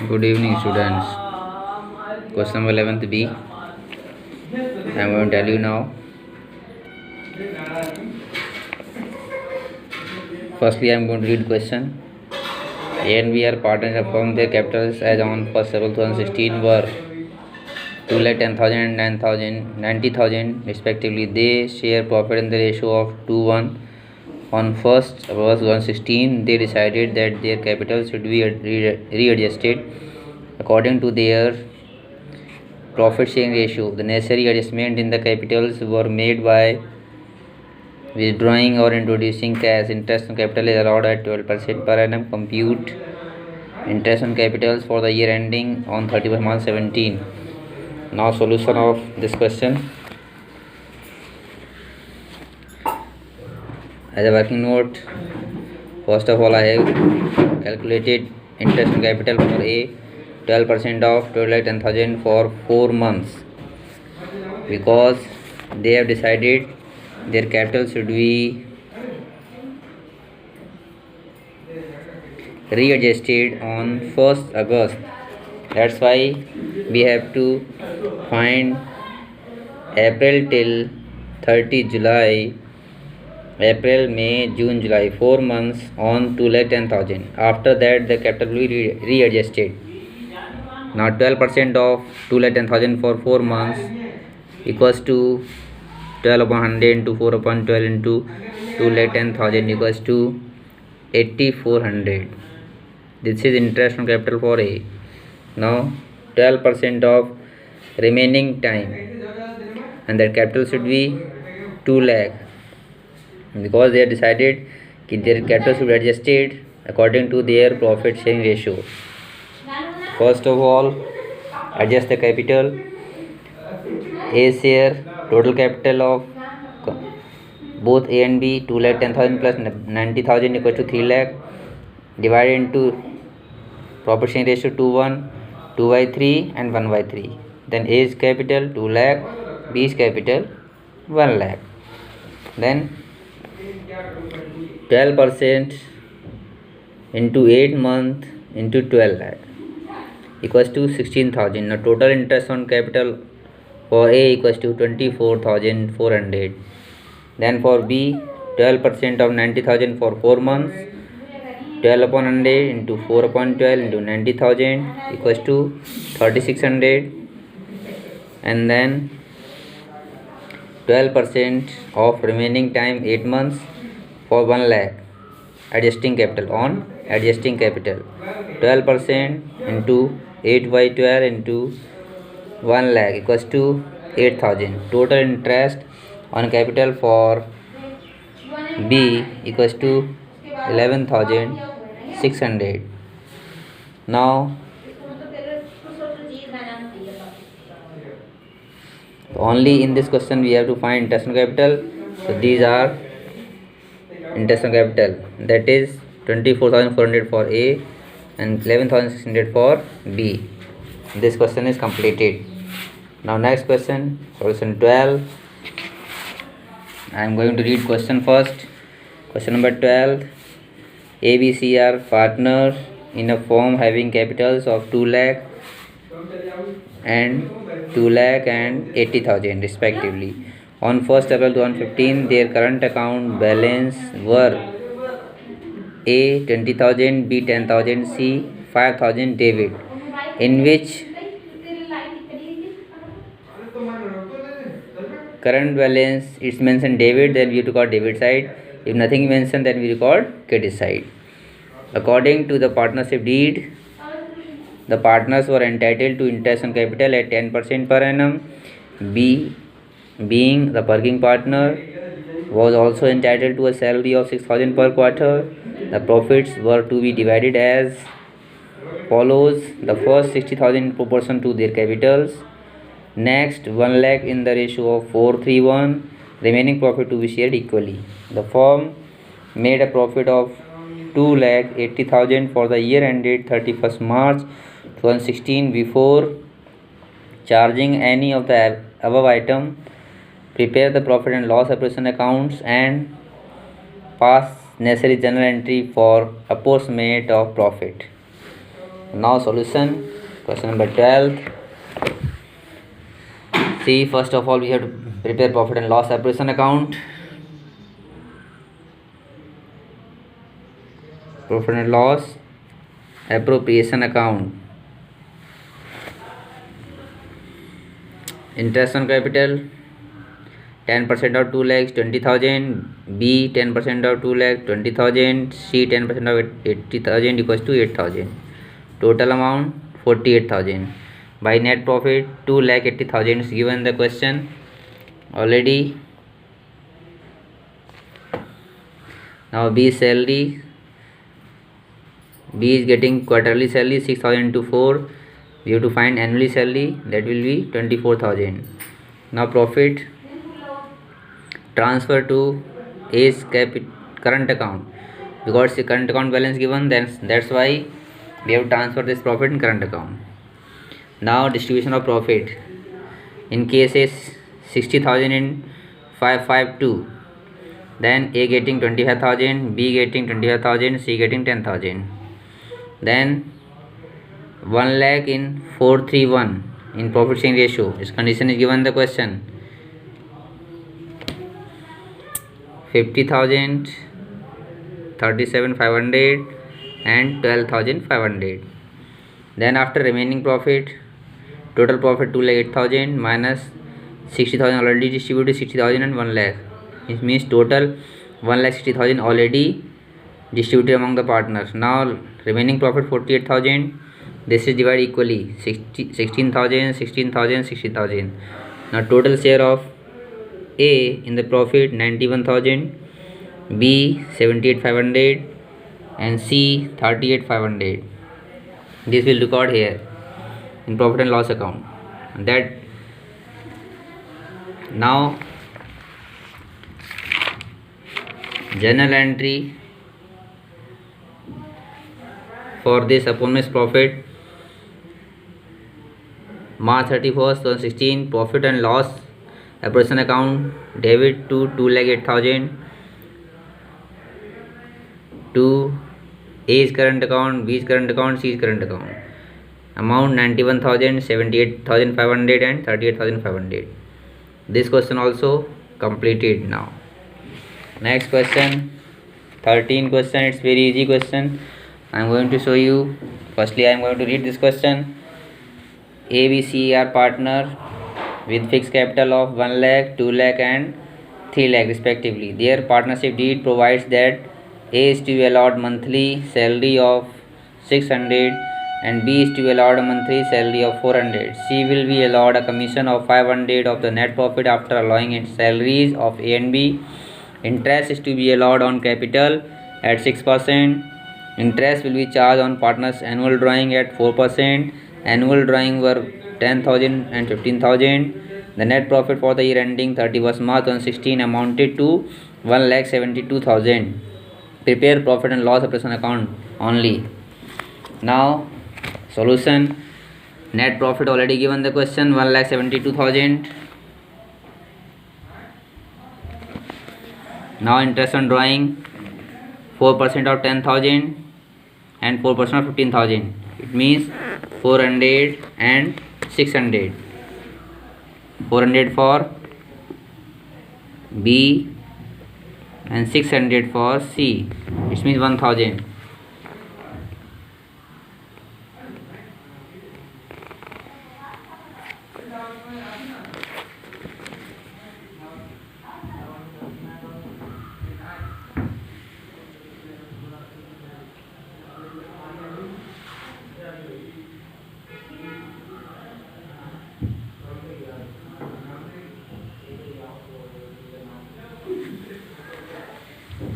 Good evening, students. Question number 11th B. I am going to tell you now. Firstly, I am going to read question. A and B are partners of firm. Their capitals as on 1st April 2016 were 2,10,000 and 9,000, 90,000 respectively. They share profit in the ratio of 2:1. On 1st April 2016, they decided that their capital should be readjusted according to their profit sharing ratio. The necessary adjustment in the capitals were made by withdrawing or introducing cash. Interest on capital is allowed at 12% per annum. Compute interest on capitals for the year ending on 31st March 17. Now solution of this question. As a working note, first of all I have calculated interest on capital for A 12% of 12,10,000 for 4 months, because they have decided their capital should be readjusted on 1st August. That's why we have to find April till 30 July, April, May, June, July, 4 months on 2,10,000. After that the capital will be readjusted. Now 12% of 2,10,000 for 4 months equals to 12 upon 100 into 4 upon 12 into 2,10,000 equals to 8,400. This is interest on capital for A. Now 12% of remaining time, and that capital should be 2 lakh, because they have decided that their capital should be adjusted according to their profit sharing ratio. First of all, adjust the capital. A share total capital of both A and B 2,10,000 plus 90,000 equals to 3 lakh, divided into profit sharing ratio 2:1, 2/3 and 1/3. Then A's capital 2 lakh, B's capital 1 lakh. Then 12% into 8 months into 12 lakh equals to 16,000. Now total interest on capital for A equals to 24,400. Then for B, 12% of 90,000 for 4 months, 12 upon 100 into 4 upon 12 into 90,000 equals to 3,600. And then 12% of remaining time 8 months for 1 lakh, adjusting capital on adjusting capital. 12% into 8 by 12 into 1 lakh equals to 8,000. Total interest on capital for B equals to 11,600. Now only in this question we have to find interest on capital. So these are interest on capital, that is 24,400 for A and 11,600 for B. This question is completed. Now next question, solution 12. I am going to read question first. Question number 12. A, B, C are partners in a firm having capitals of 2 lakh and 80,000 respectively. On 1st April 2015, their current account balance were A 20,000, B 10,000, C 5,000 debit, in which current balance is mentioned debit, then we record debit side. If nothing mentioned, then we record credit side. According to the partnership deed, the partners were entitled to interest on capital at 10% per annum. B, being the working partner, was also entitled to a salary of 6,000 per quarter. The profits were to be divided as follows: the first 60,000 in proportion to their capitals, next 1 lakh in the ratio of 4:3:1, remaining profit to be shared equally. The firm made a profit of 2,80,000 for the year ended 31st March 2016. Before charging any of the above item, prepare the profit and loss appraisal accounts and pass necessary journal entry for apportionment of profit. Now solution, question number 12. See, first of all we have to prepare profit and loss appraisal account. Profit and loss appropriation account. Interest on capital 10% of 2 lakhs 20,000. B 10% of 2 lakhs 20,000. C 10% of 80,000 equals to 8,000. Total amount 48,000. By net profit 2,80,000 is given the question already. Now B salary. B is getting quarterly salary 6,000 into 4. We have to find annually salary, that will be 24,000. Now profit transfer to A's current account, because the current account balance given, that's why we have transferred this profit in current account. Now distribution of profit. In case is 60,000 in 552, then A getting 25,000, B getting 25,000, C getting 10,000. Then 1 lakh in 431 in profit sharing ratio. This condition is given the question. 50,000, 37,500 and 12,500. Then after remaining profit, total profit 2,08,000 minus 60,000 already distributed, 60,000 and 1 lakh. It means total 1,60,000 already distributed among the partners. Now remaining profit 48,000. This is divided equally 16,000, 16,000, 60,000. Now total share of A in the profit 91,000, B 78,500 and C 38,500. This will record here in profit and loss account. That now journal entry for this upon this profit March 31st 2016. Profit and loss appraisal account, debit to 2,08,000 to A's current account, B's current account, C's current account. Amount 91,000, 78,500 and 38,500. This question also completed. Now next question, 13 question. It's very easy question. I am going to show you. Firstly I am going to read this question. A, B, C are partner with fixed capital of 1 lakh, 2 lakh and 3 lakh respectively. Their partnership deed provides that A is to be allowed monthly salary of 600 and B is to be allowed a monthly salary of 400. C will be allowed a commission of 500 of the net profit after allowing its salaries of A and B. Interest is to be allowed on capital at 6%. Interest will be charged on partners' annual drawing at 4%. Annual drawing were 10,000 and 15,000. The net profit for the year ending 31st March 2016 amounted to 1,72,000. Prepare profit and loss appraisal account only. Now solution. Net profit already given the question, 1,72,000. Now interest on drawing 4% of 10,000 and 4% of 15,000. It means 400 and 600. 400 for B and 600 for C. It means 1,000.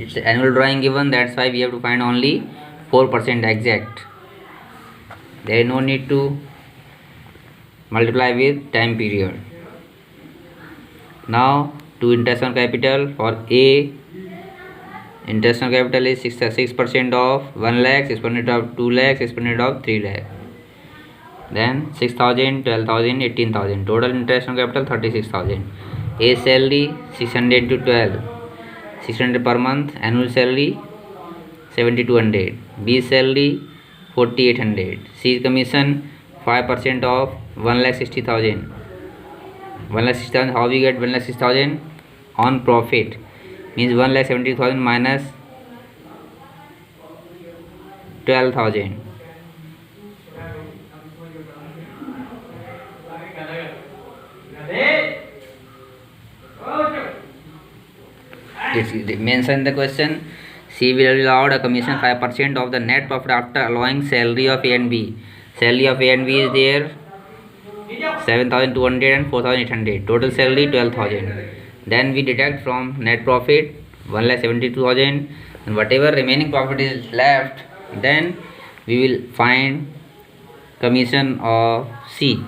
It's annual drawing given, that's why we have to find only 4% exact. There is no need to multiply with time period. Now to interest on capital. For A, interest on capital is 6% of 1 lakh, 6% of 2 lakh, 6% of 3 lakh. Then 6,000, 12,000, 18,000. Total interest on capital 36,000. A salary 600 to 12, 600 per month. Annual salary 7,200. B salary 4800. C is commission 5% of 1,60,000. 1,60,000. How we get 1,60,000? On profit means 1,70,000 minus 12,000. Mention the question. C will be allowed a commission 5% of the net profit after allowing salary of A and B. Salary of A and B is there 7,200 and 4,800. Total salary 12,000. Then we deduct from net profit 1,72,000, and whatever remaining profit is left, then we will find commission of C.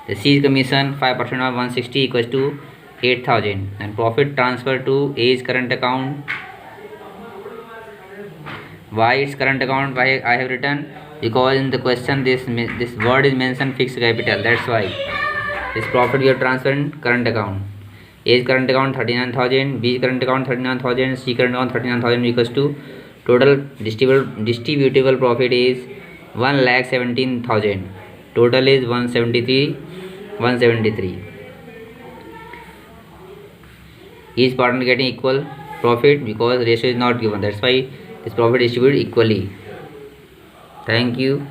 The C is commission 5% of 160 equals to 8,000, and profit transfer to A's current account. Why its current account? Why I have written? Because in the question this word is mentioned fixed capital. That's why this profit we have transferred in current account. A's current account 39,000, B's current account 39,000, C current account 39,000 equals to total distributable profit is 1,17,000. Total is 173. Each partner getting equal profit because ratio is not given. That's why this profit distributed equally. Thank you.